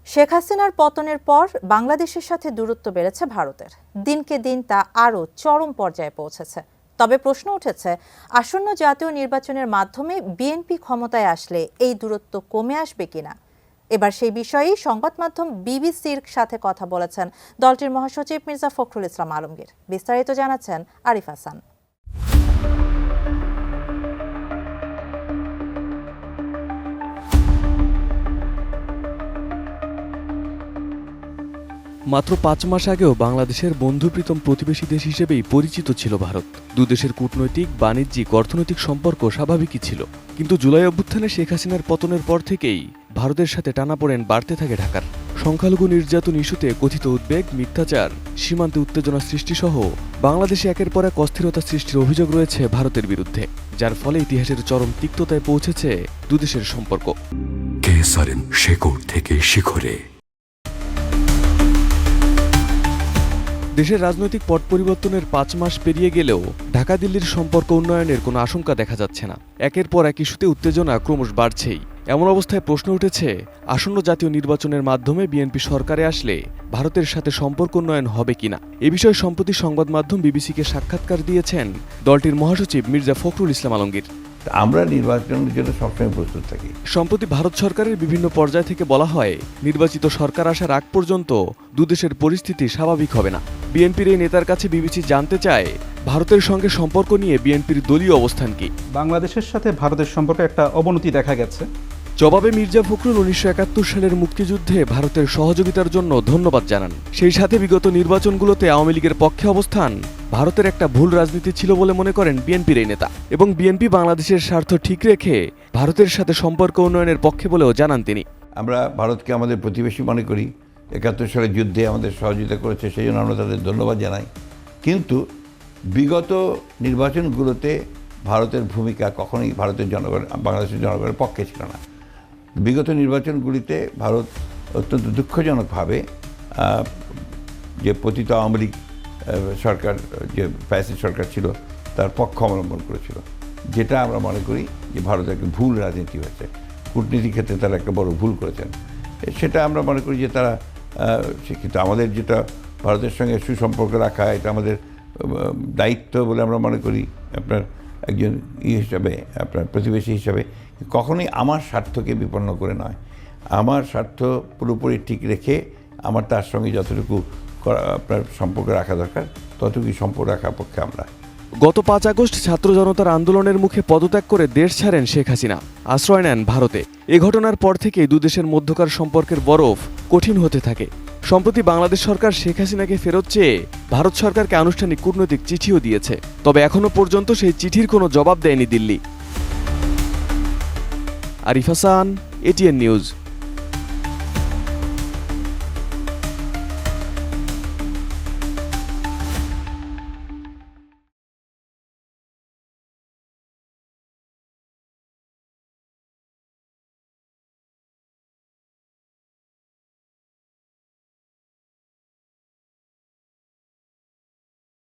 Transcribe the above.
শেখ হাসিনার পতনের পর বাংলাদেশের সাথে দূরত্ব বেড়েছে ভারতের। দিনকে দিন তা আরও চরম পর্যায়ে পৌঁছেছে। তবে প্রশ্ন উঠেছে, আসন্ন জাতীয় নির্বাচনের মাধ্যমে বিএনপি ক্ষমতায় আসলে এই দূরত্ব কমে আসবে কিনা। এবার সেই বিষয়েই সংবাদ মাধ্যম বিবিসির সাথে কথা বলেছেন দলটির মহাসচিব মির্জা ফখরুল ইসলাম আলমগীর। বিস্তারিত জানাচ্ছেন আরিফ হাসান। মাত্র ৫ মাস আগেও বাংলাদেশের বন্ধুপ্রীতম প্রতিবেশী দেশ হিসেবেই পরিচিত ছিল ভারত। দুদেশের কূটনৈতিক, বাণিজ্যিক, অর্থনৈতিক সম্পর্ক স্বাভাবিকই ছিল। কিন্তু জুলাই অভ্যুত্থানে শেখ হাসিনার পতনের পর থেকেই ভারতের সাথে টানাপোড়েন বাড়তে থাকে ঢাকার। সংখ্যালঘু নির্যাতন ইস্যুতে কথিত উদ্বেগ, মিথ্যাচার, সীমান্তে উত্তেজনা সৃষ্টিসহ বাংলাদেশে একের পর এক অস্থিরতা সৃষ্টির অভিযোগ রয়েছে ভারতের বিরুদ্ধে, যার ফলে ইতিহাসের চরম তিক্ততায় পৌঁছেছে দুদেশের সম্পর্ক। কেসারেন শেকড় থেকে শিখরে। দেশের রাজনৈতিক পট পরিবর্তনের ৫ মাস পেরিয়ে গেলেও ঢাকা দিল্লির সম্পর্ক উন্নয়নের কোনো আশঙ্কা দেখা যাচ্ছে না। একের পর এক ইস্যুতে উত্তেজনা ক্রমশ বাড়ছেই। এমন অবস্থায় প্রশ্ন উঠেছে, আসন্ন জাতীয় নির্বাচনের মাধ্যমে বিএনপি সরকারে আসলে ভারতের সাথে সম্পর্ক উন্নয়ন হবে কিনা। এ বিষয়ে সম্প্রতি সংবাদ মাধ্যম বিবিসিকে সাক্ষাৎকার দিয়েছেন দলটির মহাসচিব মির্জা ফখরুল ইসলাম আলমগীর। আমরা নির্বাচনের জন্য সবসময় প্রস্তুত থাকি। সম্প্রতি ভারত সরকারের বিভিন্ন পর্যায় থেকে বলা হয়, নির্বাচিত সরকার আসার আগ পর্যন্ত দুদেশের পরিস্থিতি স্বাভাবিক হবে না। বিএনপির এই নেতার কাছে বিবিসি জানতে চায়, ভারতের সঙ্গে সম্পর্ক নিয়ে বিএনপির দলীয় অবস্থান কি। বাংলাদেশের সাথে ভারতের সম্পর্কে একটা অবনতি দেখা গেছে। জবাবে মির্জা ফখরুল ১৯৭১ সালের মুক্তিযুদ্ধে ভারতের সহযোগিতার জন্য ধন্যবাদ জানান। সেই সাথে বিগত নির্বাচনগুলোতে আওয়ামী লীগের পক্ষে অবস্থান ভারতের একটা ভুল রাজনীতি ছিল বলে মনে করেন বিএনপির এই নেতা, এবং বিএনপি বাংলাদেশের স্বার্থ ঠিক রেখে ভারতের সাথে সম্পর্ক উন্নয়নের পক্ষে বলেও জানান তিনি। আমরা ভারতকে আমাদের প্রতিবেশী মনে করি। ৭১ সালের যুদ্ধে আমাদের সহযোগিতা করেছে, সেই জন্য আমরা তাদের ধন্যবাদ জানাই। কিন্তু বিগত নির্বাচনগুলোতে ভারতের ভূমিকা কখনোই বাংলাদেশের জনগণের পক্ষে ছিল না। বিগত নির্বাচনগুলিতে ভারত অত্যন্ত দুঃখজনকভাবে যে পতিত আওয়ামী লীগ সরকার, যে ফ্যাসিস্ট সরকার ছিল, তার পক্ষ অবলম্বন করেছিল, যেটা আমরা মনে করি যে ভারতের একটা ভুল রাজনীতি হয়েছে। কূটনীতির ক্ষেত্রে তারা একটা বড় ভুল করেছেন, সেটা আমরা মনে করি যে তারা শিক্ষিত। আমাদের যেটা ভারতের সঙ্গে সুসম্পর্ক রাখা, এটা আমাদের দায়িত্ব বলে আমরা মনে করি, আপনার একজন হিসাবে, আপনার প্রতিবেশী হিসাবে। কখনোই আমার স্বার্থকে বিপন্ন করে নয়, আমার স্বার্থ পুরোপুরি ঠিক রেখে আমার তার সঙ্গে যতটুকু আপনার সম্পর্ক রাখা দরকার ততটুকুই সম্পর্ক রাখার পক্ষে আমরা। গত ৫ আগস্ট ছাত্র জনতার আন্দোলনের মুখে পদত্যাগ করে দেশ ছাড়েন শেখ হাসিনা, আশ্রয় নেন ভারতে। এ ঘটনার পর থেকেই দুদেশের মধ্যকার সম্পর্কের বরফ কঠিন হতে থাকে। সম্প্রতি বাংলাদেশ সরকার শেখ হাসিনাকে ফেরত চেয়ে ভারত সরকারকে আনুষ্ঠানিক কূটনৈতিক চিঠিও দিয়েছে, তবে এখনো পর্যন্ত সেই চিঠির কোনো জবাব দেয়নি দিল্লি। Arif Hasan, ATN news.